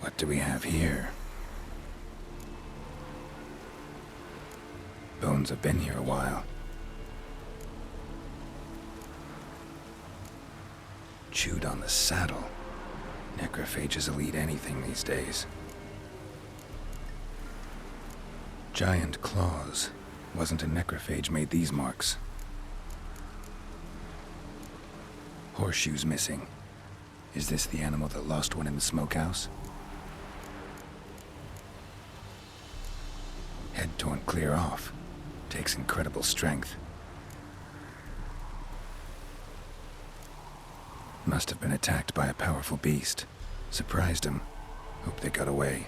What do we have here? Bones have been here a while. Chewed on the saddle. Necrophages will eat anything these days. Giant claws. Wasn't a necrophage made these marks. Horseshoes missing. Is this the animal that lost one in the smokehouse? Head torn clear off. Takes incredible strength. Must have been attacked by a powerful beast. Surprised him. Hope they got away.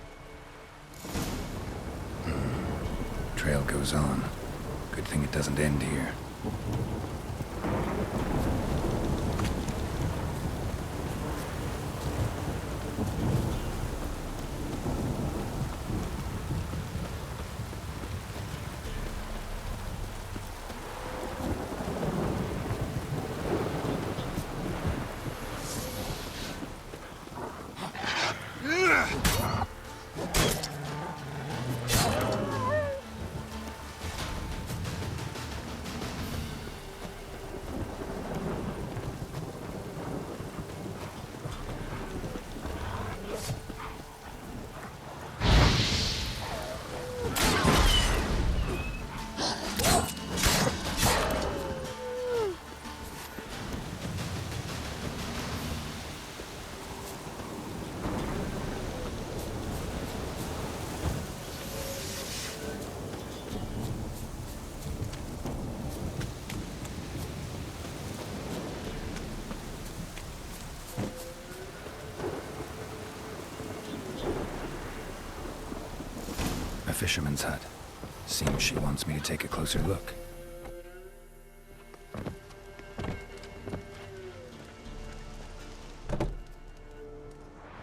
Trail goes on. Good thing it doesn't end here. Fisherman's hut. Seems she wants me to take a closer look.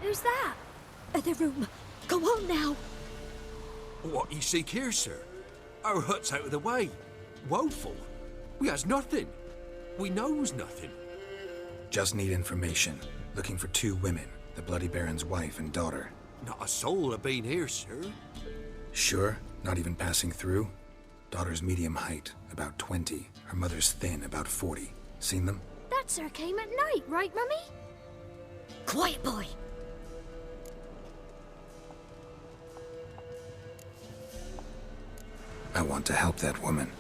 Who's that? The room. Go on now. What you seek here, sir? Our hut's out of the way. Woeful. We has nothing. We knows nothing. Just need information. Looking for 2 women. The Bloody Baron's wife and daughter. Not a soul have been here, sir. Sure? Not even passing through? Daughter's medium height, about 20. Her mother's thin, about 40. Seen them? That sir came at night, right, Mummy? Quiet, boy. I want to help that woman.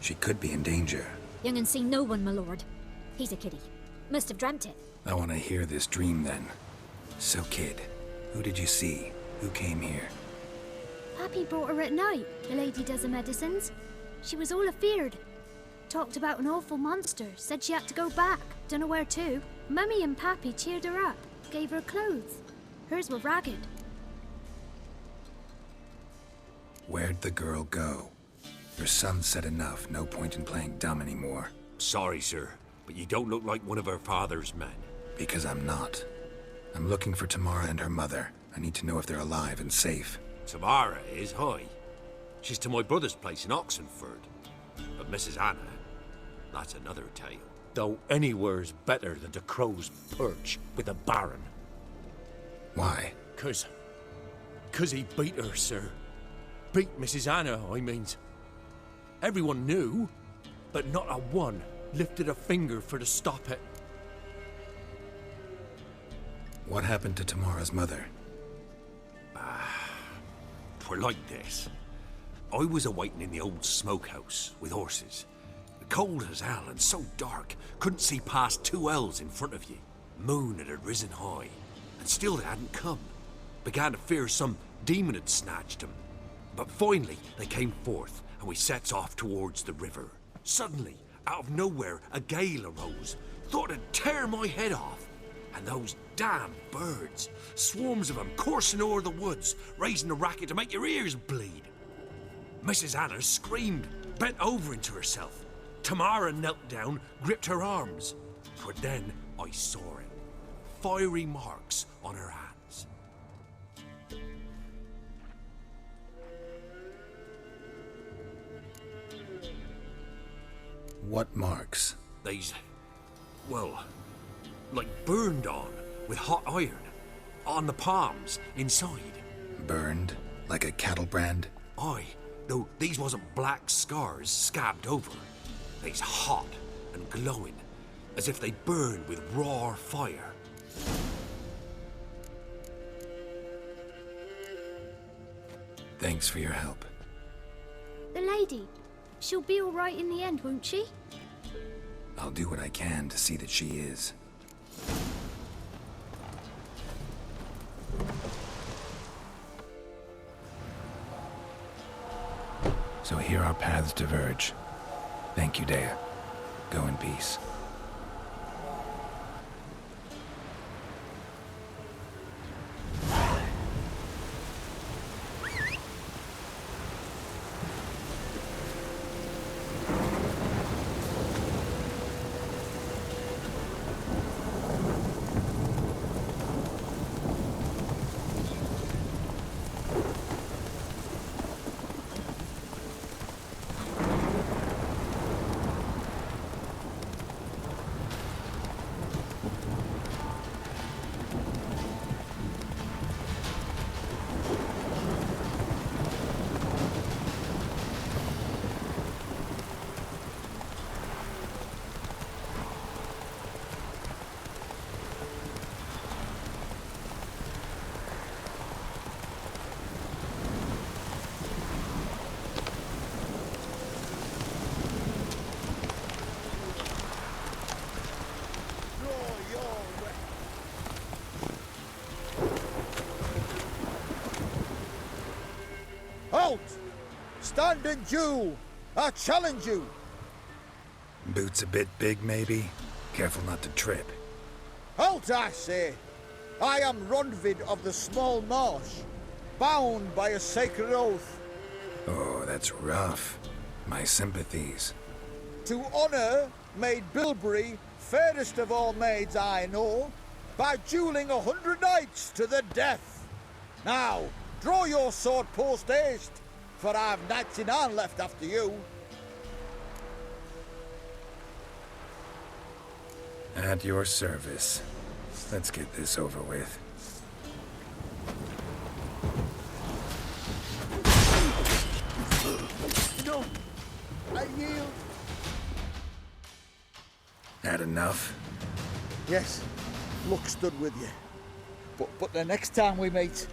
She could be in danger. Young and seen no one, my lord. He's a kiddie. Must have dreamt it. I want to hear this dream then. So, kid, who did you see? Who came here? Pappy brought her at night, the lady does the medicines. She was all afeared. Talked about an awful monster, said she had to go back, dunno where to. Mummy and Pappy cheered her up, gave her clothes. Hers were ragged. Where'd the girl go? Your son said enough, no point in playing dumb anymore. Sorry, sir, but you don't look like one of our father's men. Because I'm not. I'm looking for Tamara and her mother. I need to know if they're alive and safe. Tamara is, hi. She's to my brother's place in Oxenfort. But Mrs. Anna, that's another tale. Though anywhere's better than to Crow's Perch with the Baron. Why? 'Cause he beat her, sir. Beat Mrs. Anna, I means. Everyone knew, but not a one lifted a finger for to stop it. What happened to Tamara's mother? Twere like this. I was awaiting in the old smokehouse with horses. Cold as hell and so dark, couldn't see past 2 ells in front of you. Moon had risen high, and still they hadn't come. Began to fear some demon had snatched them. But finally they came forth, and we sets off towards the river. Suddenly, out of nowhere, a gale arose. Thought it'd tear my head off. And those damn birds, swarms of them coursing o'er the woods, raising a racket to make your ears bleed. Mrs. Anna screamed, bent over into herself. Tamara knelt down, gripped her arms. 'Twere then I saw it. Fiery marks on her hands. What marks? They's, well, like burned on with hot iron. on the palms, inside. Burned? Like a cattle brand? Aye, though these wasn't black scars scabbed over. They's hot and glowing, as if they burned with raw fire. Thanks for your help. The lady. She'll be all right in the end, won't she? I'll do what I can to see that she is. So here our paths diverge. Thank you, Dea. Go in peace. Halt! Stand and Jew! I challenge you! Boots a bit big, maybe? Careful not to trip. Halt, I say! I am RONVID of the Small Marsh, bound by a sacred oath. Oh, that's rough. My sympathies. To honor Maid Bilberry, fairest of all maids I know, by dueling 100 knights to the death. Now, draw your sword post haste, for I've knights in hand left after you. At your service. Let's get this over with. No, I yield. Had enough? Yes, luck stood with you. But the next time we meet...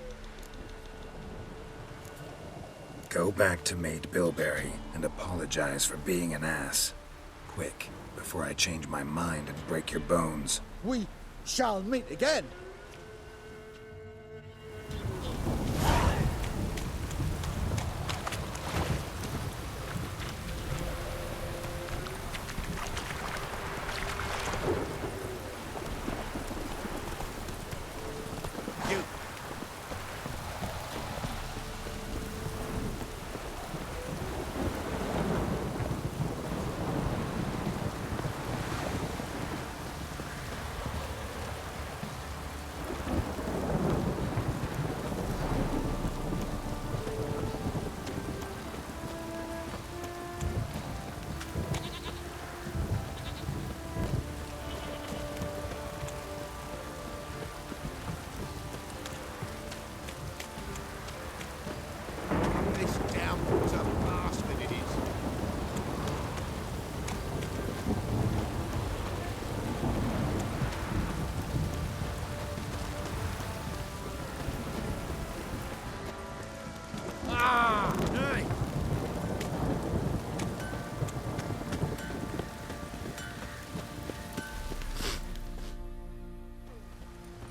Go back to Maid Bilberry and apologize for being an ass. Quick, before I change my mind and break your bones. We shall meet again.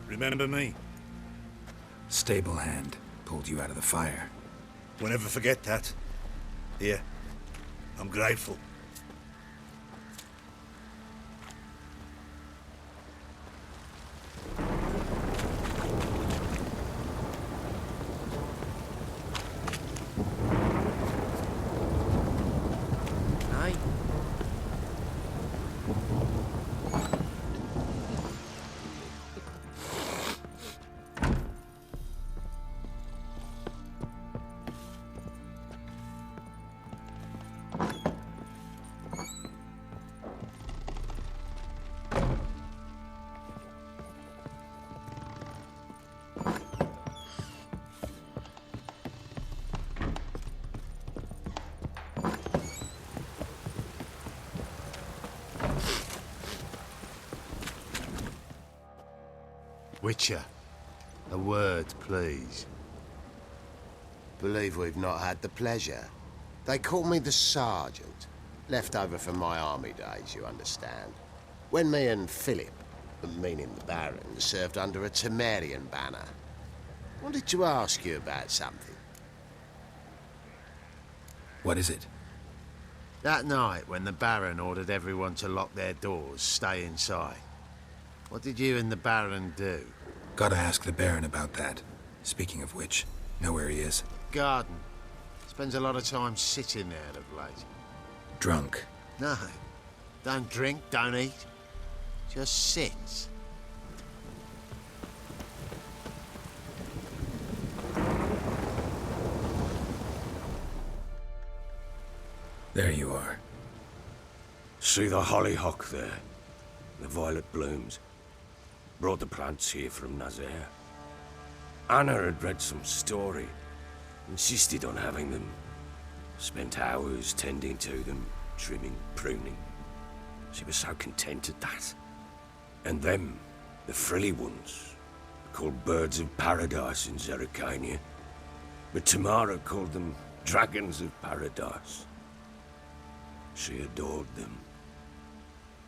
Remember me? Stable hand pulled you out of the fire. Won't ever forget that. Here, I'm grateful. Aye. Witcher, a word, please. Believe we've not had the pleasure. They call me the Sergeant. Left over from my army days, you understand. When me and Phillip, meaning the Baron, served under a Temerian banner. Wanted to ask you about something. What is it? That night when the Baron ordered everyone to lock their doors, stay inside. What did you and the Baron do? Gotta ask the Baron about that. Speaking of which, know where he is? Garden. Spends a lot of time sitting there of late. Drunk. No. Don't drink, don't eat. Just sits. There you are. See the hollyhock there? The violet blooms. Brought the plants here from Nazaire. Anna had read some story. Insisted on having them. Spent hours tending to them, trimming, pruning. She was so content at that. And them, the frilly ones, called birds of paradise in Zerrikania. But Tamara called them dragons of paradise. She adored them.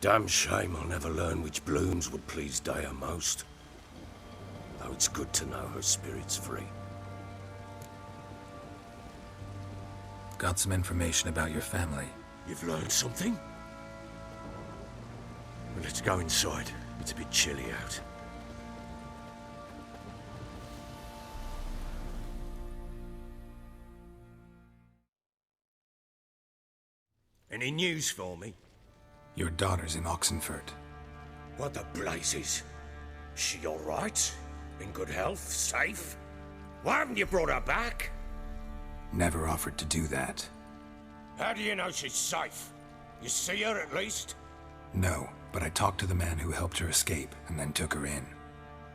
Damn shame I'll never learn which blooms would please Dea most. Though it's good to know her spirit's free. Got some information about your family. You've learned something? Well, let's go inside. It's a bit chilly out. Any news for me? Your daughter's in Oxenfort. What the blazes? She all right? In good health? Safe? Why haven't you brought her back? Never offered to do that. How do you know she's safe? You see her at least? No, but I talked to the man who helped her escape and then took her in.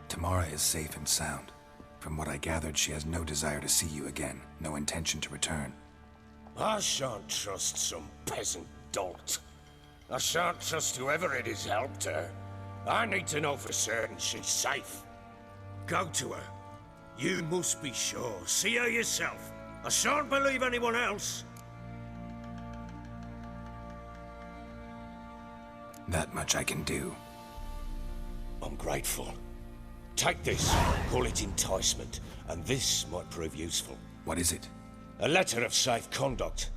Tamara is safe and sound. From what I gathered, she has no desire to see you again, no intention to return. I shan't trust some peasant dolt. I shan't trust whoever it is helped her. I need to know for certain she's safe. Go to her. You must be sure. See her yourself. I shan't believe anyone else. That much I can do. I'm grateful. Take this, call it enticement, and this might prove useful. What is it? A letter of safe conduct.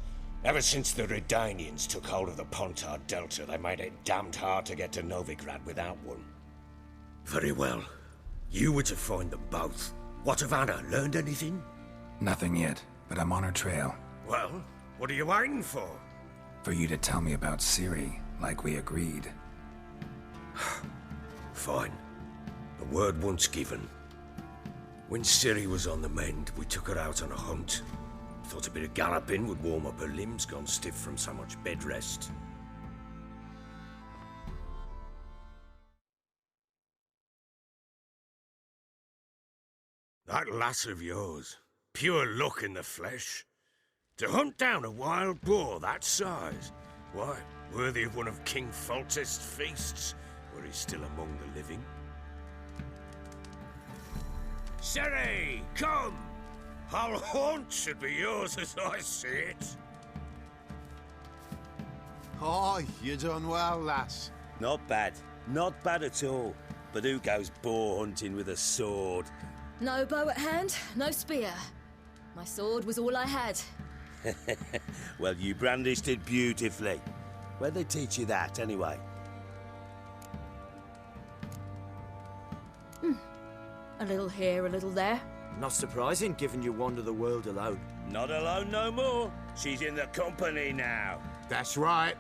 Ever since the Redanians took hold of the Pontar Delta, they made it damned hard to get to Novigrad without one. Very well. You were to find them both. What of Anna? Learned anything? Nothing yet, but I'm on her trail. Well, what are you waiting for? For you to tell me about Ciri, like we agreed. Fine. The word once given. When Ciri was on the mend, we took her out on a hunt. Thought a bit of galloping would warm up her limbs, gone stiff from so much bed rest. That lass of yours, pure luck in the flesh. To hunt down a wild boar that size, why, worthy of one of King Foltest's feasts, were he still among the living. Ciri, come! Our haunt should be yours as I see it. Oh, you done well, lass. Not bad. Not bad at all. But who goes boar hunting with a sword? No bow at hand, no spear. My sword was all I had. Well, you brandished it beautifully. Where'd they teach you that, anyway? A little here, a little there. Not surprising, given you wander the world alone. Not alone no more. She's in the company now. That's right.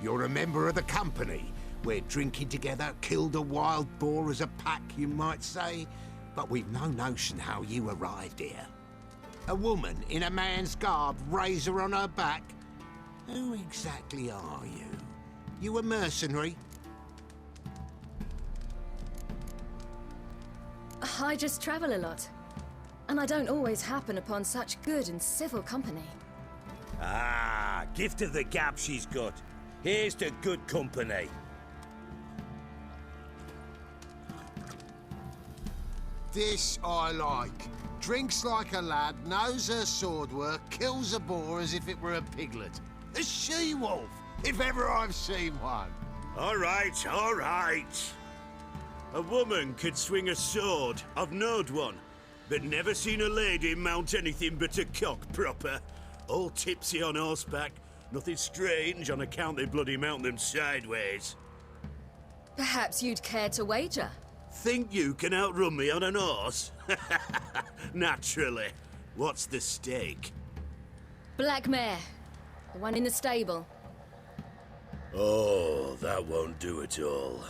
You're a member of the company. We're drinking together, killed a wild boar as a pack, you might say. But we've no notion how you arrived here. A woman in a man's garb, razor on her back. Who exactly are you? You a mercenary? I just travel a lot. And I don't always happen upon such good and civil company. Ah, gift of the gab she's got. Here's to good company. This I like. Drinks like a lad, knows her sword work, kills a boar as if it were a piglet. A she-wolf, if ever I've seen one. All right, all right. A woman could swing a sword. I've knowed one, but never seen a lady mount anything but a cock proper. All tipsy on horseback. Nothing strange on account they bloody mount them sideways. Perhaps you'd care to wager? Think you can outrun me on an horse? Naturally. What's the stake? Black mare. The one in the stable. Oh, that won't do at all.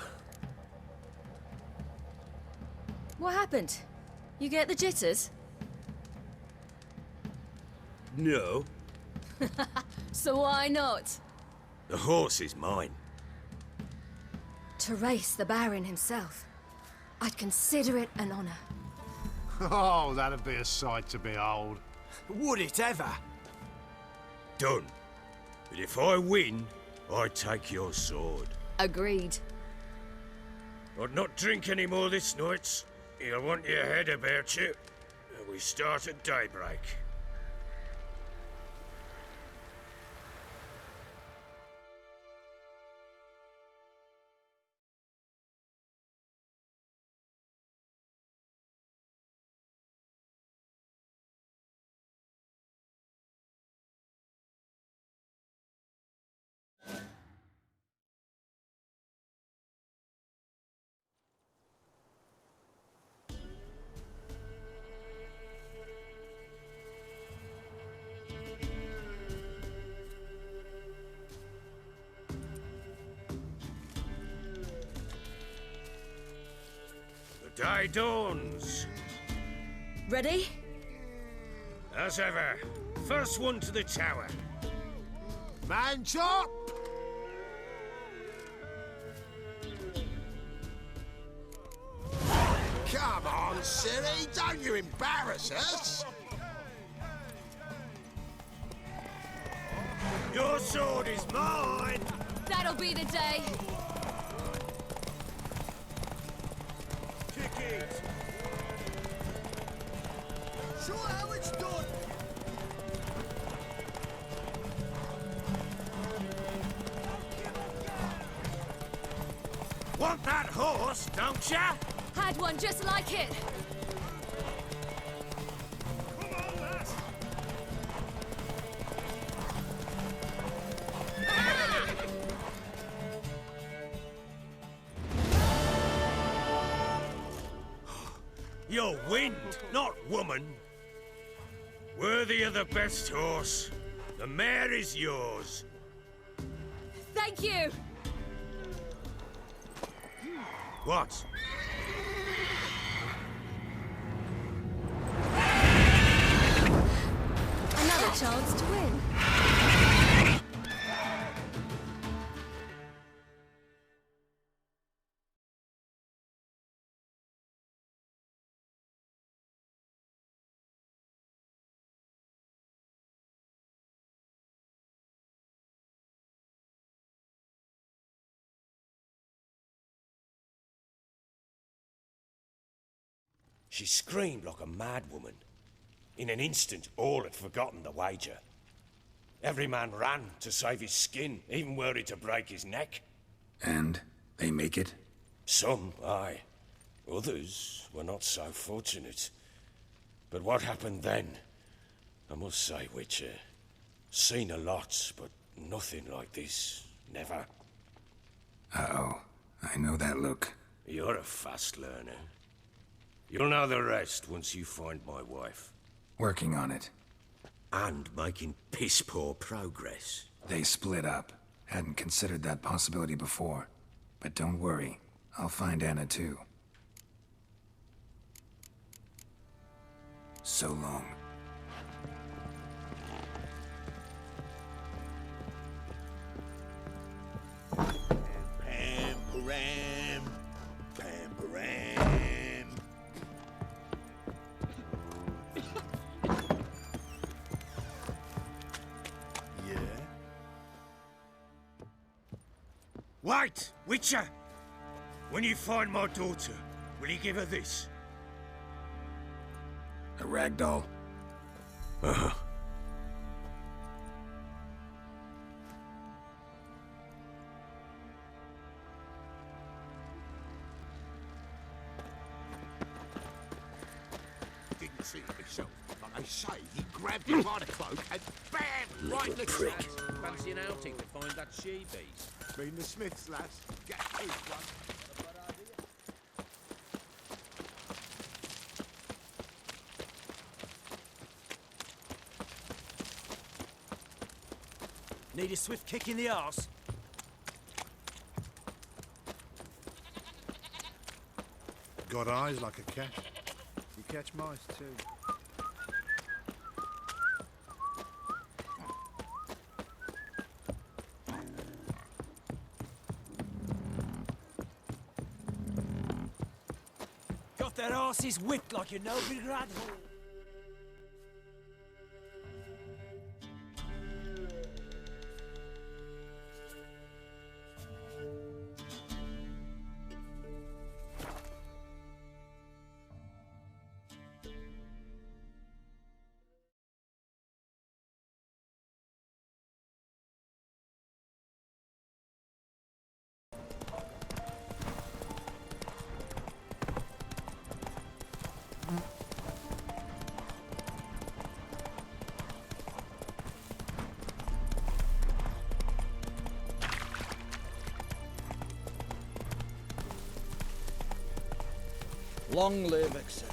What happened? You get the jitters? No. So why not? The horse is mine. To race the Baron himself. I'd consider it an honor. Oh, that'd be a sight to behold. Would it ever? Done. But if I win, I take your sword. Agreed. I'd not drink any more this night. You'll want your head about you. We start at daybreak. Day dawns. Ready? As ever. First one to the tower. Man chop! Come on, Ciri, don't you embarrass us! Your sword is mine! That'll be the day. Kick it! Show how it's done! Want that horse, don't ya? Had one just like it. Come on, lass! You're wind, not woman. Worthy of the best horse. The mare is yours. Thank you. What? Another chance to win. She screamed like a mad woman. In an instant, all had forgotten the wager. Every man ran to save his skin, even were it to break his neck. And they make it? Some, aye. Others were not so fortunate. But what happened then? I must say, Witcher, seen a lot, but nothing like this. Never. Uh-oh. I know that look. You're a fast learner. You'll know the rest once you find my wife. Working on it. And making piss-poor progress. They split up. Hadn't considered that possibility before. But don't worry. I'll find Anna too. So long. Pam-param, pam-param. Yeah? Wait, Witcher! When you find my daughter, will you give her this? ragdoll? Uh-huh. Didn't see it myself, but they say he grabbed him by the cloak and bam! Right in the prick. chest. Fancy an outing to find that she-beast? Been the Smiths, lass. Get food one. Need a swift kick in the arse? Got eyes like a cat. You catch mice too. Got their arses whipped like you know big rat hole. Long live, etc.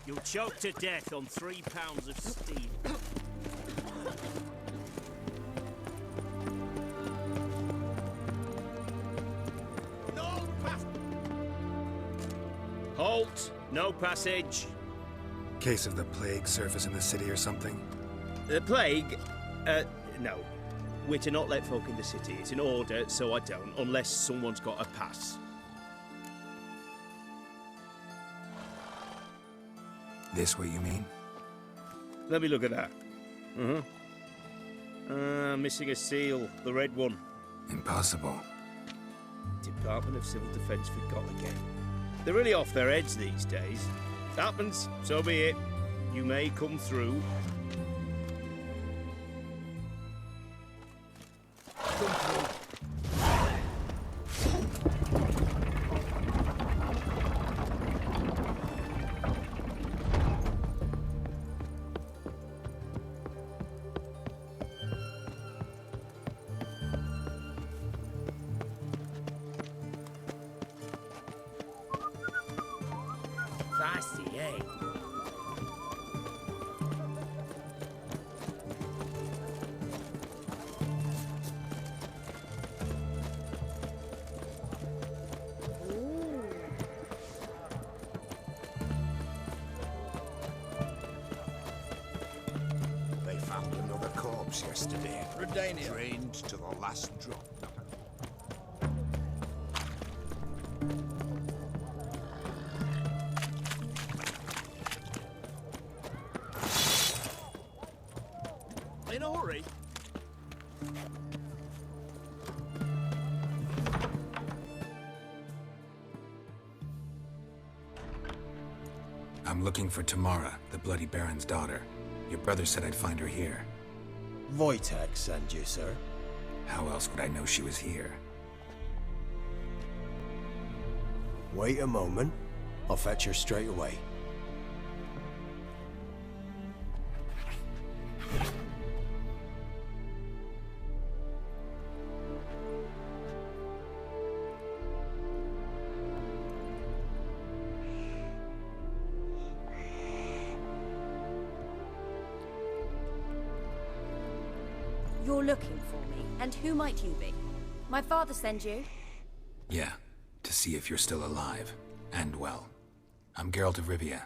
You'll choke to death on 3 pounds of steam. Halt! No passage. Case of the plague surface in the city or something? The plague? No. We're to not let folk in the city. It's an order, so I don't, unless someone's got a pass. This what you mean? Let me look at that. Missing a seal, the red one. Impossible. Department of Civil Defence forgot again. They're really off their heads these days. Happens, so be it. You may come through. Fancy, eh? They found another corpse yesterday. Redania. Drained to the last drop. In a hurry? I'm looking for Tamara, the Bloody Baron's daughter. Your brother said I'd find her here. Wojtek sent you, sir. How else would I know she was here? Wait a moment. I'll fetch her straight away. You're looking for me, and who might you be? My father sent you? Yeah, to see if you're still alive. And well. I'm Geralt of Rivia.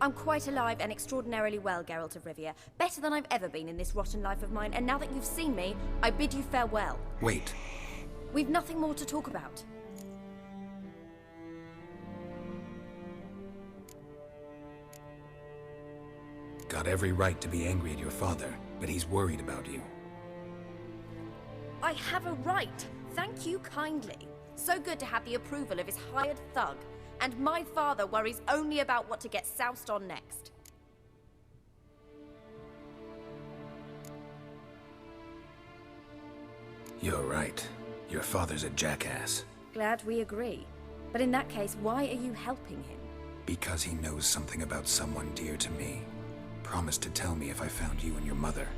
I'm quite alive and extraordinarily well, Geralt of Rivia. Better than I've ever been in this rotten life of mine, and now that you've seen me, I bid you farewell. Wait. We've nothing more to talk about. Got every right to be angry at your father, but he's worried about you. I have a right. Thank you kindly. So good to have the approval of his hired thug. And my father worries only about what to get soused on next. You're right. Your father's a jackass. Glad we agree. But in that case, why are you helping him? Because he knows something about someone dear to me. Promised to tell me if I found you and your mother.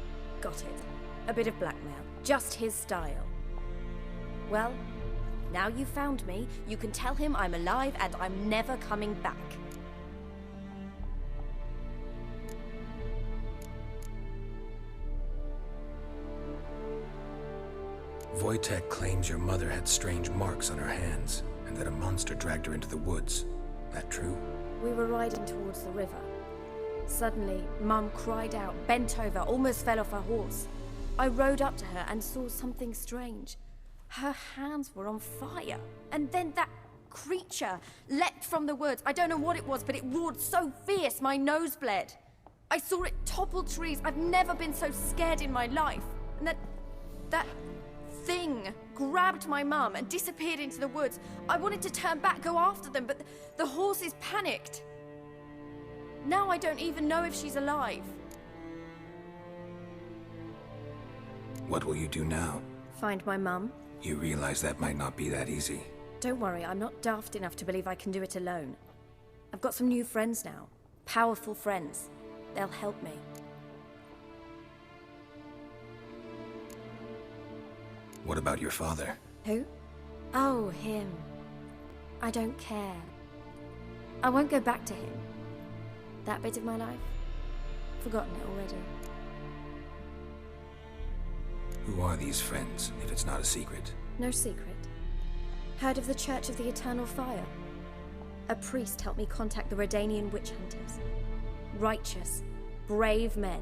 Got it. A bit of blackmail. Just his style. Well, now you've found me, you can tell him I'm alive and I'm never coming back. Wojtek claims your mother had strange marks on her hands, and that a monster dragged her into the woods. That true? We were riding towards the river. Suddenly, Mum cried out, bent over, almost fell off her horse. I rode up to her and saw something strange. Her hands were on fire. And then that creature leapt from the woods. I don't know what it was, but it roared so fierce my nose bled. I saw it topple trees. I've never been so scared in my life. And that thing grabbed my mum and disappeared into the woods. I wanted to turn back, go after them, but the horses panicked. Now I don't even know if she's alive. What will you do now? Find my mum. You realize that might not be that easy. Don't worry, I'm not daft enough to believe I can do it alone. I've got some new friends now. Powerful friends. They'll help me. What about your father? Who? Oh, him. I don't care. I won't go back to him. That bit of my life? Forgotten it already. Who are these friends, if it's not a secret? No secret. Heard of the Church of the Eternal Fire? A priest helped me contact the Redanian witch hunters. Righteous, brave men.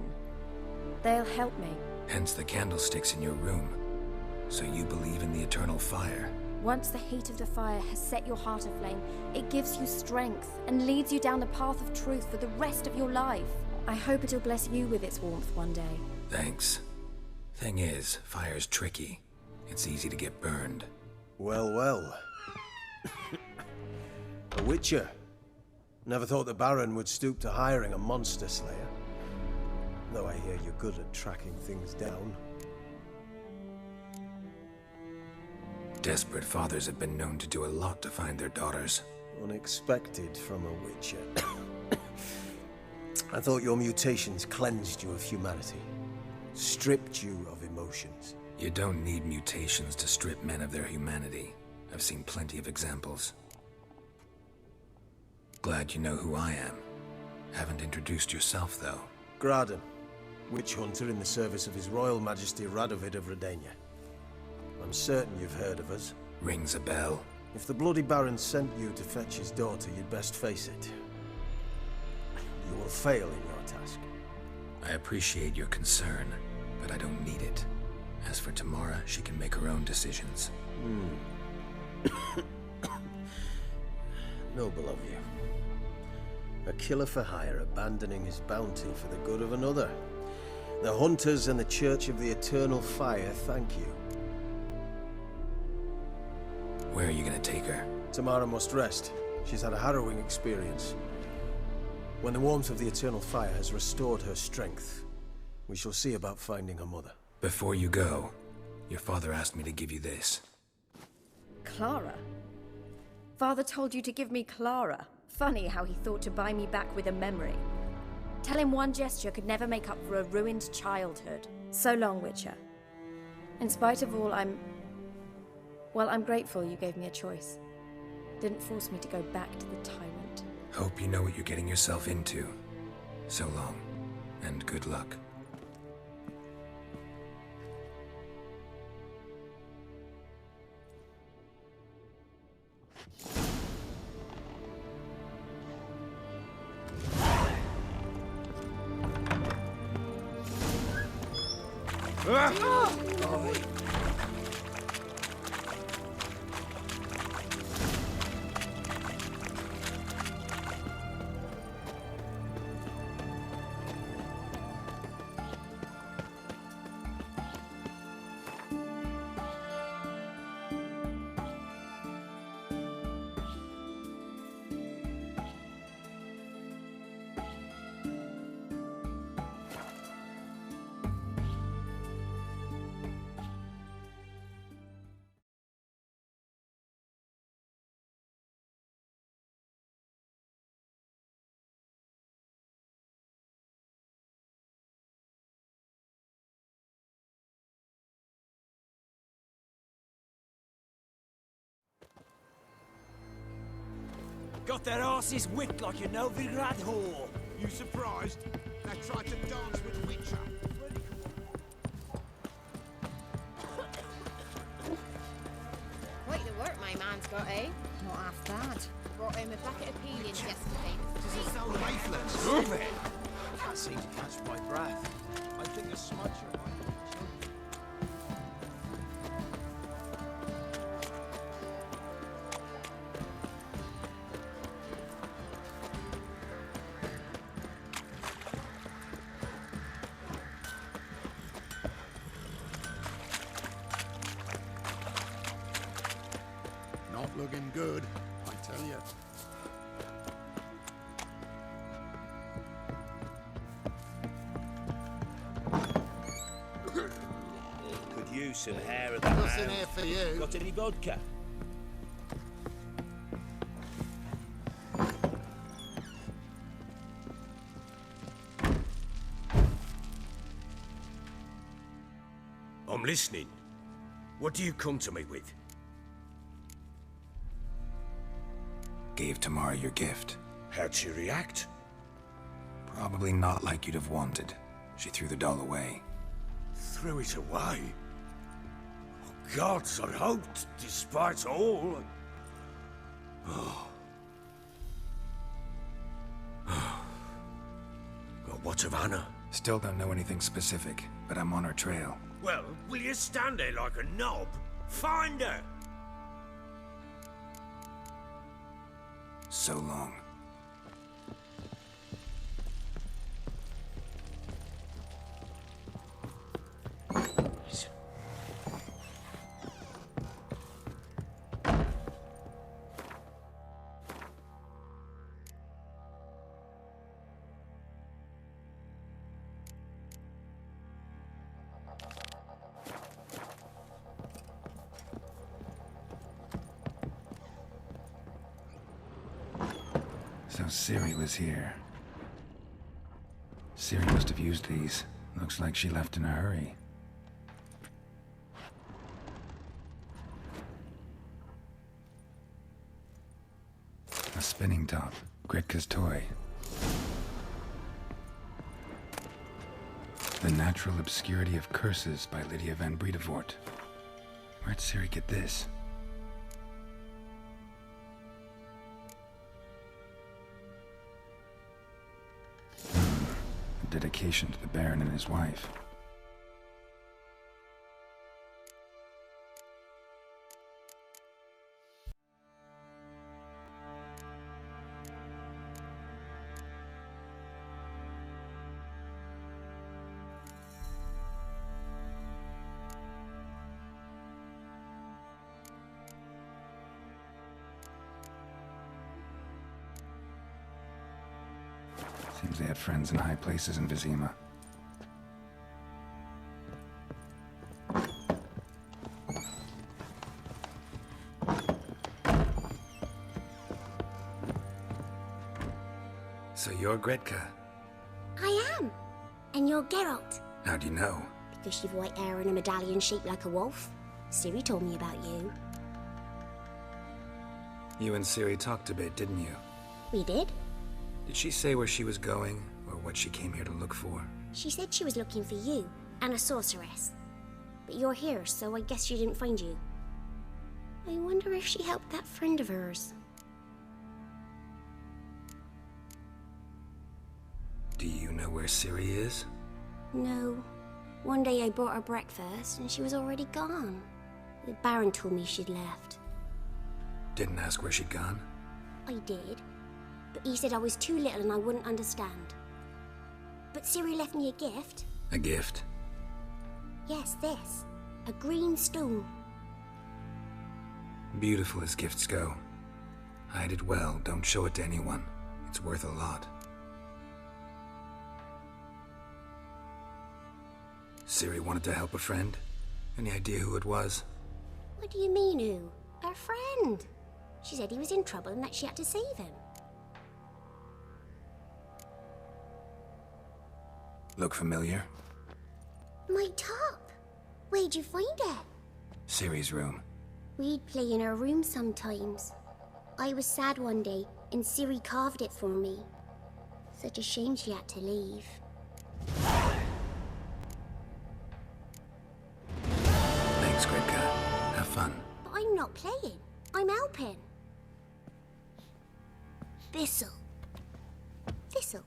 They'll help me. Hence the candlesticks in your room. So you believe in the eternal fire? Once the heat of the fire has set your heart aflame, it gives you strength and leads you down the path of truth for the rest of your life. I hope it'll bless you with its warmth one day. Thanks. Thing is, fire's tricky. It's easy to get burned. Well, well. A witcher. Never thought the Baron would stoop to hiring a monster slayer. Though I hear you're good at tracking things down. Desperate fathers have been known to do a lot to find their daughters. Unexpected from a witcher. I thought your mutations cleansed you of humanity. Stripped you of emotions. You don't need mutations to strip men of their humanity. I've seen plenty of examples. Glad you know who I am. Haven't introduced yourself, though. Graden, witch hunter in the service of His Royal Majesty Radovid of Redania. I'm certain you've heard of us. Rings a bell. If the Bloody Baron sent you to fetch his daughter, you'd best face it. You will fail in your task. I appreciate your concern, but I don't need it. As for Tamara, she can make her own decisions. Noble of you. A killer for hire abandoning his bounty for the good of another. The Hunters and the Church of the Eternal Fire thank you. Where are you gonna take her? Tamara must rest. She's had a harrowing experience. When the warmth of the Eternal Fire has restored her strength, we shall see about finding her mother. Before you go, your father asked me to give you this. Clara? Father told you to give me Clara. Funny how he thought to buy me back with a memory. Tell him one gesture could never make up for a ruined childhood. So long, Witcher. In spite of all, I'm grateful you gave me a choice. Didn't force me to go back to the tyrant. Hope you know what you're getting yourself into. So long, and good luck. Got their asses whipped like a Novigrad whore. You surprised? They tried to dance with Witcher. Quite the work my man's got, eh? Not half bad. Brought him a bucket of peelings yesterday. Does it sound lifeless? Move it! Can't seem to catch my breath. I think a smudger might... Not looking good, I tell you. Could use some hair of the What's in hand. here for you? Got any vodka? I'm listening. What do you come to me with? Gave Tamara your gift. How'd she react? Probably not like you'd have wanted. She threw the doll away. Threw it away? Oh, gods, I hoped, despite all... Oh. Well, what of Anna? Still don't know anything specific, but I'm on her trail. Well, will you stand there like a knob? Find her! So long. So Ciri was here. Ciri must have used these. Looks like she left in a hurry. A spinning top. Gritka's toy. The Natural Obscurity of Curses by Lydia van Bredevoort. Where'd Ciri get this? Dedication to the Baron and his wife. Seems they had friends in high places in Vizima. So you're Gretka? I am. And you're Geralt. How do you know? Because you've white hair and a medallion shaped like a wolf. Ciri told me about you. You and Ciri talked a bit, didn't you? We did. Did she say where she was going, or what she came here to look for? She said she was looking for you, and a sorceress. But you're here, so I guess she didn't find you. I wonder if she helped that friend of hers. Do you know where Ciri is? No. One day I brought her breakfast, and she was already gone. The Baron told me she'd left. Didn't ask where she'd gone? I did. But he said I was too little and I wouldn't understand. But Ciri left me a gift. A gift? Yes, this. A green stone. Beautiful as gifts go. Hide it well, don't show it to anyone. It's worth a lot. Ciri wanted to help a friend? Any idea who it was? What do you mean, who? Her friend. She said he was in trouble and that she had to save him. Look familiar? My top. Where'd you find it? Ciri's room. We'd play in her room sometimes. I was sad one day, and Ciri carved it for me. Such a shame she had to leave. Thanks, Gripka. Have fun. But I'm not playing. I'm helping. Thistle. Thistle.